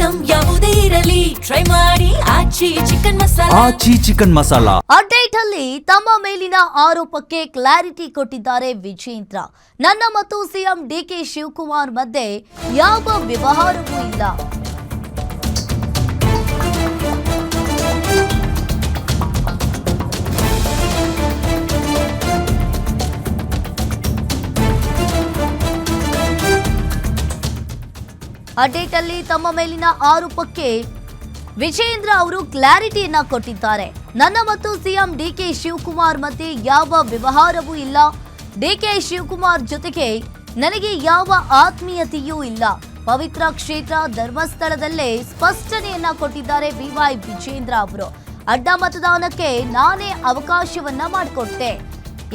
Item ಯಾವುದೇ ಇರಲಿ try ಮಾಡಿ ಆಚಿ ಚಿಕನ್ ಮಸಾಲಾ. ಅಪ್ಡೇಟ್ ಅಲ್ಲಿ ತಮ್ಮ ಮೇಲಿನ ಆರೋಪಕ್ಕೆ ಕ್ಲಾರಿಟಿ ಕೊಟ್ಟಿದ್ದಾರೆ ವಿಜೇಂದ್ರ. ನನ್ನ ಮತ್ತು ಸಿಎಂ ಡಿಕೆ ಶಿವಕುಮಾರ್ ಮಧ್ಯೆ ಯಾವ ವ್ಯವಹಾರವೂ ಇಲ್ಲ. ಅಪ್ಡೇಟ್ ಅಲ್ಲಿ ತಮ್ಮ ಮೇಲಿನ ಆರೋಪಕ್ಕೆ ವಿಜೇಂದ್ರ ಅವರು ಕ್ಲಾರಿಟಿಯನ್ನ ಕೊಟ್ಟಿದ್ದಾರೆ. ನನ್ನ ಮತ್ತು ಸಿಎಂ ಡಿಕೆ ಶಿವಕುಮಾರ್ ಮಧ್ಯೆ ಯಾವ ವ್ಯವಹಾರವೂ ಇಲ್ಲ. ಡಿಕೆ ಶಿವಕುಮಾರ್ ಜೊತೆಗೆ ನನಗೆ ಯಾವ ಆತ್ಮೀಯತೆಯೂ ಇಲ್ಲ. ಪವಿತ್ರ ಕ್ಷೇತ್ರ ಧರ್ಮಸ್ಥಳದಲ್ಲೇ ಸ್ಪಷ್ಟನೆಯನ್ನ ಕೊಟ್ಟಿದ್ದಾರೆ ಬಿವೈ ವಿಜೇಂದ್ರ ಅವರು. ಅಡ್ಡ ಮತದಾನಕ್ಕೆ ನಾನೇ ಅವಕಾಶವನ್ನ ಮಾಡಿಕೊಟ್ಟೆ.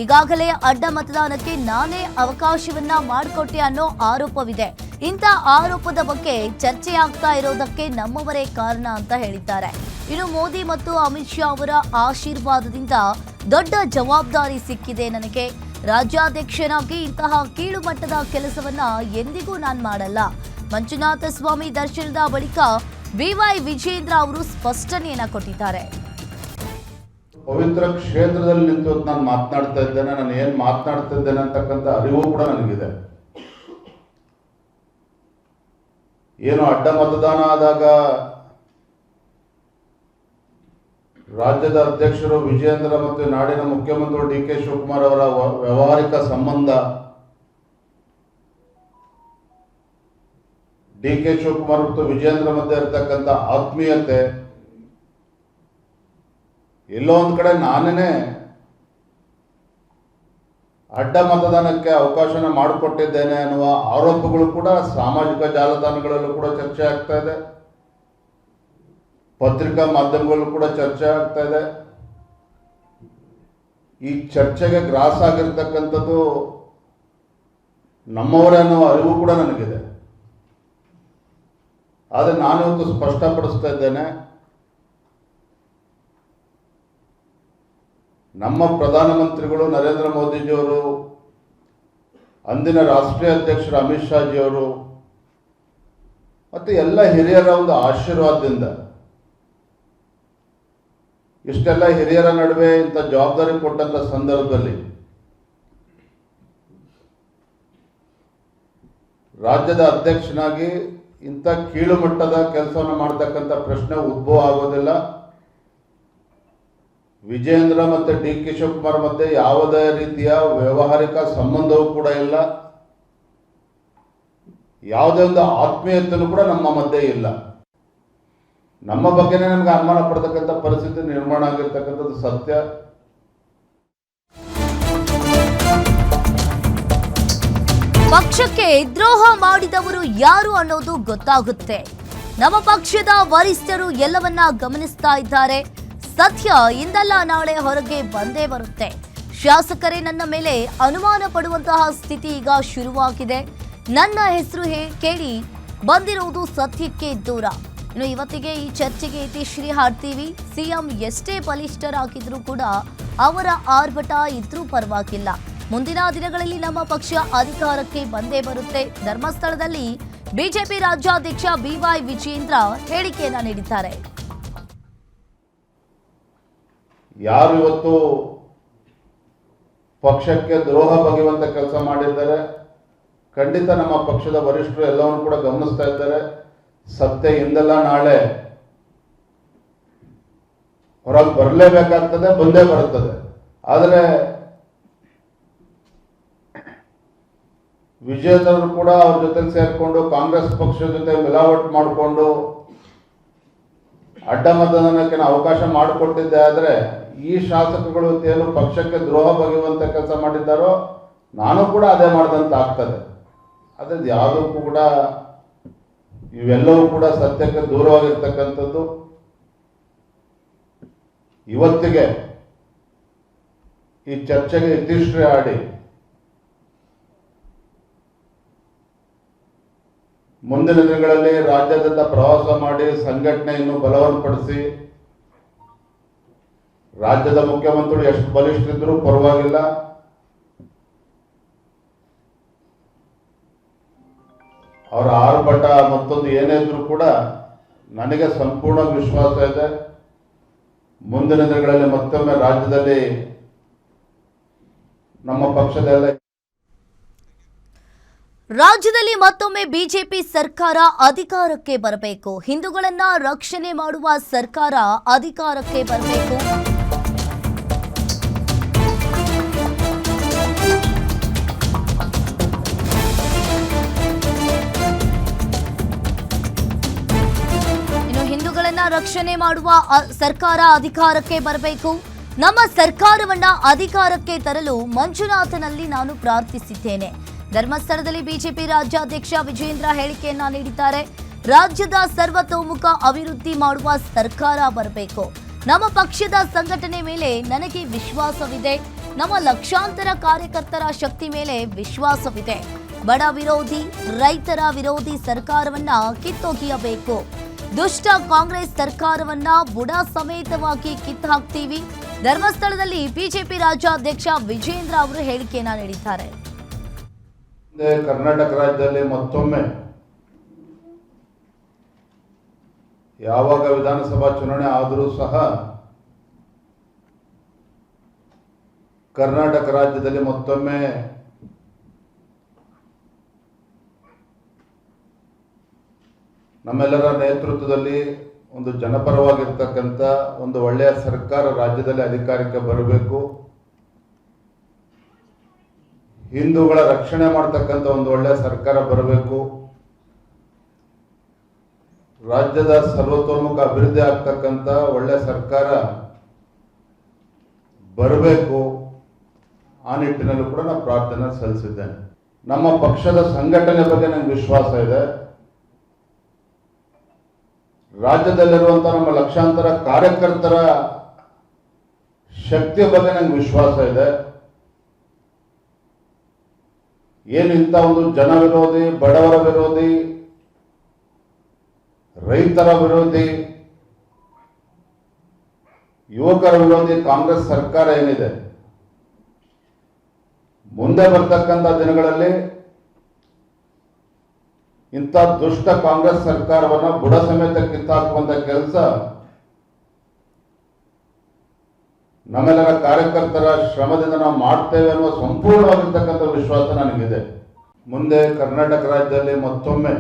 ಈಗಾಗಲೇ ಅಡ್ಡ ಮತದಾನಕ್ಕೆ ನಾನೇ ಅವಕಾಶವನ್ನ ಮಾಡಿಕೊಟ್ಟೆ ಅನ್ನೋ ಆರೋಪವಿದೆ. ಇಂಥ ಆರೋಪದ ಬಗ್ಗೆ ಚರ್ಚೆ ಆಗ್ತಾ ಇರೋದಕ್ಕೆ ನಮ್ಮವರೇ ಕಾರಣ ಅಂತ ಹೇಳಿದ್ದಾರೆ. ಇನ್ನು ಮೋದಿ ಮತ್ತು ಅಮಿತ್ ಶಾ ಅವರ ಆಶೀರ್ವಾದದಿಂದ ದೊಡ್ಡ ಜವಾಬ್ದಾರಿ ಸಿಕ್ಕಿದೆ ನನಗೆ. ರಾಜ್ಯಾಧ್ಯಕ್ಷನಾಗಿ ಇಂತಹ ಕೀಳು ಮಟ್ಟದ ಕೆಲಸವನ್ನ ಎಂದಿಗೂ ನಾನು ಮಾಡಲ್ಲ. ಮಂಜುನಾಥ ಸ್ವಾಮಿ ದರ್ಶನದ ಬಳಿಕ ಬಿವೈ ವಿಜೇಂದ್ರ ಅವರು ಸ್ಪಷ್ಟನೆಯನ್ನ ಕೊಟ್ಟಿದ್ದಾರೆ. ಪವಿತ್ರ ಕ್ಷೇತ್ರದಲ್ಲಿ ನಿಂತು ನಾನು ಮಾತನಾಡ್ತಾ ಇದ್ದೇನೆ. ನಾನು ಏನ್ ಮಾತನಾಡ್ತಾ ಇದ್ದೇನೆ ಅಂತಕ್ಕಂಥ ಅರಿವು ಕೂಡ ನನಗಿದೆ. ಏನು ಅಡ್ಡ ಮತದಾನ ಆದಾಗ ರಾಜ್ಯದ ಅಧ್ಯಕ್ಷರು ವಿಜೇಂದ್ರ ಮತ್ತು ನಾಡಿನ ಮುಖ್ಯಮಂತ್ರಿ ಡಿ ಕೆ ಶಿವಕುಮಾರ್ ಅವರ ವ್ಯಾವಹಾರಿಕ ಸಂಬಂಧ, ಡಿ ಕೆ ಶಿವಕುಮಾರ್ ಮತ್ತು ವಿಜೇಂದ್ರ ಮಧ್ಯೆ ಇರತಕ್ಕಂಥ ಆತ್ಮೀಯತೆ, ಎಲ್ಲೋ ಒಂದು ಕಡೆ ನಾನೇ ಅಡ್ಡ ಮತದಾನಕ್ಕೆ ಅವಕಾಶನ ಮಾಡಿಕೊಟ್ಟಿದ್ದೇನೆ ಅನ್ನುವ ಆರೋಪಗಳು ಕೂಡ ಸಾಮಾಜಿಕ ಜಾಲತಾಣಗಳಲ್ಲೂ ಕೂಡ ಚರ್ಚೆ ಆಗ್ತಾ ಇದೆ. ಪತ್ರಿಕಾ ಮಾಧ್ಯಮಗಳಲ್ಲೂ ಕೂಡ ಚರ್ಚೆ ಆಗ್ತಾ ಇದೆ. ಈ ಚರ್ಚೆಗೆ ಗ್ರಾಸ ಆಗಿರ್ತಕ್ಕಂಥದ್ದು ನಮ್ಮವರೇ ಅನ್ನುವ ಅರಿವು ಕೂಡ ನನಗಿದೆ. ಆದರೆ ನಾನಿವತ್ತು ಸ್ಪಷ್ಟಪಡಿಸ್ತಾ ಇದ್ದೇನೆ, ನಮ್ಮ ಪ್ರಧಾನಮಂತ್ರಿಗಳು ನರೇಂದ್ರ ಮೋದಿಜಿಯವರು, ಅಂದಿನ ರಾಷ್ಟ್ರೀಯ ಅಧ್ಯಕ್ಷರು ಅಮಿತ್ ಶಾಜಿಯವರು ಮತ್ತು ಎಲ್ಲ ಹಿರಿಯರ ಒಂದು ಆಶೀರ್ವಾದದಿಂದ ಇಷ್ಟೆಲ್ಲ ಹಿರಿಯರ ನಡುವೆ ಇಂಥ ಜವಾಬ್ದಾರಿ ಕೊಟ್ಟಂಥ ಸಂದರ್ಭದಲ್ಲಿ ರಾಜ್ಯದ ಅಧ್ಯಕ್ಷನಾಗಿ ಇಂಥ ಕೀಳು ಮಟ್ಟದ ಕೆಲಸವನ್ನು ಮಾಡತಕ್ಕಂಥ ಪ್ರಶ್ನೆ ಉದ್ಭವ ಆಗೋದಿಲ್ಲ. ವಿಜೇಂದ್ರ ಮತ್ತು ಡಿ ಕೆ ಶಿವಕುಮಾರ್ ಮಧ್ಯೆ ಯಾವುದೇ ರೀತಿಯ ವ್ಯಾವಹಾರಿಕ ಸಂಬಂಧವೂ ಕೂಡ ಇಲ್ಲ. ಯಾವುದೇ ಒಂದು ಆತ್ಮೀಯತೆಯೂ ಕೂಡ ನಮ್ಮ ಮಧ್ಯೆ ಇಲ್ಲ. ನಮ್ಮ ಬಗ್ಗೆನೇ ನಮ್ಗೆ ಅನುಮಾನ ಪಡ್ತಕ್ಕಂಥ ಪರಿಸ್ಥಿತಿ ನಿರ್ಮಾಣ ಆಗಿರ್ತಕ್ಕಂಥದ್ದು ಸತ್ಯ. ಪಕ್ಷಕ್ಕೆ ದ್ರೋಹ ಮಾಡಿದವರು ಯಾರು ಅನ್ನೋದು ಗೊತ್ತಾಗುತ್ತೆ. ನಮ್ಮ ಪಕ್ಷದ ವರಿಷ್ಠರು ಎಲ್ಲವನ್ನ ಗಮನಿಸ್ತಾ ಇದ್ದಾರೆ. ಸತ್ಯ ಇಂದಲ್ಲ ನಾಳೆ ಹೊರಗೆ ಬಂದೇ ಬರುತ್ತೆ. ಶಾಸಕರೇ ನನ್ನ ಮೇಲೆ ಅನುಮಾನ ಪಡುವಂತಹ ಸ್ಥಿತಿ ಈಗ ಶುರುವಾಗಿದೆ. ನನ್ನ ಹೆಸರು ಕೇಳಿ ಬಂದಿರುವುದು ಸತ್ಯಕ್ಕೆ ದೂರ. ಇನ್ನು ಇವತ್ತಿಗೆ ಈ ಚರ್ಚೆಗೆ ಇತಿಶ್ರೀ ಹಾಡ್ತೀವಿ. ಸಿಎಂ ಎಷ್ಟೇ ಬಲಿಷ್ಠರಾಗಿದ್ರೂ ಕೂಡ ಅವರ ಆರ್ಭಟ ಇದ್ರೂ ಪರವಾಗಿಲ್ಲ. ಮುಂದಿನ ದಿನಗಳಲ್ಲಿ ನಮ್ಮ ಪಕ್ಷ ಅಧಿಕಾರಕ್ಕೆ ಬಂದೇ ಬರುತ್ತೆ. ಧರ್ಮಸ್ಥಳದಲ್ಲಿ ಬಿಜೆಪಿ ರಾಜ್ಯಾಧ್ಯಕ್ಷ ಬಿವೈ ವಿಜೇಂದ್ರ ಹೇಳಿಕೆಯನ್ನ ನೀಡಿದ್ದಾರೆ. ಯಾರು ಇವತ್ತು ಪಕ್ಷಕ್ಕೆ ದ್ರೋಹ ಬಗೆಯುವಂತ ಕೆಲಸ ಮಾಡಿದ್ದಾರೆ, ಖಂಡಿತ ನಮ್ಮ ಪಕ್ಷದ ವರಿಷ್ಠರು ಎಲ್ಲವನ್ನು ಕೂಡ ಗಮನಿಸ್ತಾ ಇದ್ದಾರೆ. ಸತ್ಯ ಇಂದಲ್ಲ ನಾಳೆ ಹೊರಗೆ ಬರಲೇಬೇಕಾಗ್ತದೆ, ಬಂದೇ ಬರುತ್ತದೆ. ಆದರೆ ವಿಜೇಂದ್ರರು ಕೂಡ ಅವ್ರ ಜೊತೆ ಸೇರಿಕೊಂಡು ಕಾಂಗ್ರೆಸ್ ಪಕ್ಷದ ಜೊತೆ ಮಿಲಾವಟ್ ಮಾಡಿಕೊಂಡು ಅಡ್ಡ ಮತದಾನಕ್ಕೆ ಅವಕಾಶ ಮಾಡಿಕೊಟ್ಟಿದ್ದೆ. ಆದರೆ ಈ ಶಾಸಕಗಳು ಏನು ಪಕ್ಷಕ್ಕೆ ದ್ರೋಹ ಬಗೆಯುವಂತ ಕೆಲಸ ಮಾಡಿದ್ದಾರೋ ನಾನು ಕೂಡ ಅದೇ ಮಾಡಿದಂತ ಆಗ್ತದೆ. ಅದೇ ಯಾವುದಕ್ಕೂ ಕೂಡ ಇವೆಲ್ಲವೂ ಕೂಡ ಸತ್ಯಕ್ಕೆ ದೂರವಾಗಿರ್ತಕ್ಕಂಥದ್ದು. ಇವತ್ತಿಗೆ ಈ ಚರ್ಚೆಗೆ ಇತಿಶ್ರೀ ಆಡಿ ಮುಂದಿನ ದಿನಗಳಲ್ಲಿ ರಾಜ್ಯಾದ್ಯಂತ ಪ್ರವಾಸ ಮಾಡಿ ಸಂಘಟನೆಯನ್ನು ಬಲವನ್ಪಡಿಸಿ ರಾಜ್ಯದ ಮುಖ್ಯಮಂತ್ರಿಗಳು ಎಷ್ಟು ಬಲಿಷ್ಠರಿದ್ರೂ ಪರವಾಗಿಲ್ಲ, ಅವರ ಆರ್ಭಟ ಮತ್ತೊಂದು ಏನೇ ಇದ್ರೂ ಕೂಡ ನನಗೆ ಸಂಪೂರ್ಣ ವಿಶ್ವಾಸ ಇದೆ. ಮುಂದಿನ ದಿನಗಳಲ್ಲಿ ಮತ್ತೊಮ್ಮೆ ರಾಜ್ಯದಲ್ಲಿ ನಮ್ಮ ಪಕ್ಷದಲ್ಲ ರಾಜ್ಯದಲ್ಲಿ ಮತ್ತೊಮ್ಮೆ ಬಿಜೆಪಿ ಸರ್ಕಾರ ಅಧಿಕಾರಕ್ಕೆ ಬರಬೇಕು. ಹಿಂದೂಗಳನ್ನ ರಕ್ಷಣೆ ಮಾಡುವ ಸರ್ಕಾರ ಅಧಿಕಾರಕ್ಕೆ ಬರಬೇಕು. ಇನ್ನು ಹಿಂದೂಗಳನ್ನ ರಕ್ಷಣೆ ಮಾಡುವ ಸರ್ಕಾರ ಅಧಿಕಾರಕ್ಕೆ ಬರಬೇಕು. ನಮ್ಮ ಸರ್ಕಾರವನ್ನ ಅಧಿಕಾರಕ್ಕೆ ತರಲು ಮಂಜುನಾಥನಲ್ಲಿ ನಾನು ಪ್ರಾರ್ಥಿಸಿದ್ದೇನೆ. ಧರ್ಮಸ್ಥಳದಲ್ಲಿ ಬಿಜೆಪಿ ರಾಜ್ಯಾಧ್ಯಕ್ಷ ವಿಜೇಂದ್ರ ಹೇಳಿಕೆಯನ್ನ ನೀಡಿದ್ದಾರೆ. ರಾಜ್ಯದ ಸರ್ವತೋಮುಖ ಅಭಿವೃದ್ಧಿ ಮಾಡುವ ಸರ್ಕಾರ ಬರಬೇಕು. ನಮ್ಮ ಪಕ್ಷದ ಸಂಘಟನೆ ಮೇಲೆ ನನಗೆ ವಿಶ್ವಾಸವಿದೆ. ನಮ್ಮ ಲಕ್ಷಾಂತರ ಕಾರ್ಯಕರ್ತರ ಶಕ್ತಿ ಮೇಲೆ ವಿಶ್ವಾಸವಿದೆ. ಬಡ ವಿರೋಧಿ, ರೈತರ ವಿರೋಧಿ ಸರ್ಕಾರವನ್ನ ಕಿತ್ತೊಗೆಯಬೇಕು. ದುಷ್ಟ ಕಾಂಗ್ರೆಸ್ ಸರ್ಕಾರವನ್ನ ಬುಡ ಸಮೇತವಾಗಿ ಕಿತ್ತಾಕ್ತೀವಿ. ಧರ್ಮಸ್ಥಳದಲ್ಲಿ ಬಿಜೆಪಿ ರಾಜ್ಯಾಧ್ಯಕ್ಷ ವಿಜೇಂದ್ರ ಅವರು ಹೇಳಿಕೆಯನ್ನ ನೀಡಿದ್ದಾರೆ. ಕರ್ನಾಟಕ ರಾಜ್ಯದಲ್ಲಿ ಮತ್ತೊಮ್ಮೆ ಯಾವಾಗ ವಿಧಾನಸಭಾ ಚುನಾವಣೆ ಆದರೂ ಸಹ ಕರ್ನಾಟಕ ರಾಜ್ಯದಲ್ಲಿ ಮತ್ತೊಮ್ಮೆ ನಮ್ಮೆಲ್ಲರ ನೇತೃತ್ವದಲ್ಲಿ ಒಂದು ಜನಪರವಾಗಿರ್ತಕ್ಕಂಥ ಒಂದು ಒಳ್ಳೆಯ ಸರ್ಕಾರ ರಾಜ್ಯದಲ್ಲಿ ಅಧಿಕಾರಕ್ಕೆ ಬರಬೇಕು. ಹಿಂದೂಗಳ ರಕ್ಷಣೆ ಮಾಡ್ತಕ್ಕಂಥ ಒಂದು ಒಳ್ಳೆಯ ಸರ್ಕಾರ ಬರಬೇಕು. ರಾಜ್ಯದ ಸರ್ವತೋಮುಖ ಅಭಿವೃದ್ಧಿ ಆಗ್ತಕ್ಕಂಥ ಒಳ್ಳೆಯ ಸರ್ಕಾರ ಬರಬೇಕು. ಆ ನಿಟ್ಟಿನಲ್ಲೂ ಕೂಡ ನಾನು ಪ್ರಾರ್ಥನೆ ಸಲ್ಲಿಸಿದ್ದೇನೆ. ನಮ್ಮ ಪಕ್ಷದ ಸಂಘಟನೆ ಬಗ್ಗೆ ನನಗೆ ವಿಶ್ವಾಸ ಇದೆ. ರಾಜ್ಯದಲ್ಲಿರುವಂಥ ನಮ್ಮ ಲಕ್ಷಾಂತರ ಕಾರ್ಯಕರ್ತರ ಶಕ್ತಿಯ ಬಗ್ಗೆ ನನಗೆ ವಿಶ್ವಾಸ ಇದೆ. ಏನು ಇಂಥ ಒಂದು ಜನ ವಿರೋಧಿ, ಬಡವರ ವಿರೋಧಿ, ರೈತರ ವಿರೋಧಿ, ಯುವಕರ ವಿರೋಧಿ ಕಾಂಗ್ರೆಸ್ ಸರ್ಕಾರ ಏನಿದೆ, ಮುಂದೆ ಬರ್ತಕ್ಕಂಥ ದಿನಗಳಲ್ಲಿ ಇಂಥ ದುಷ್ಟ ಕಾಂಗ್ರೆಸ್ ಸರ್ಕಾರವನ್ನು ಬುಡ ಸಮೇತ ಕಿತ್ತಾಕುವಂತ ಕೆಲಸ ನಮ್ಮೆಲ್ಲರ ಕಾರ್ಯಕರ್ತರ ಶ್ರಮದಿಂದ ನಾವು ಮಾಡ್ತೇವೆ ಅನ್ನುವ ಸಂಪೂರ್ಣವಾಗಿರ್ತಕ್ಕಂಥ ವಿಶ್ವಾಸ ನನಗಿದೆ. ಮುಂದೆ ಕರ್ನಾಟಕ ರಾಜ್ಯದಲ್ಲಿ ಮತ್ತೊಮ್ಮೆ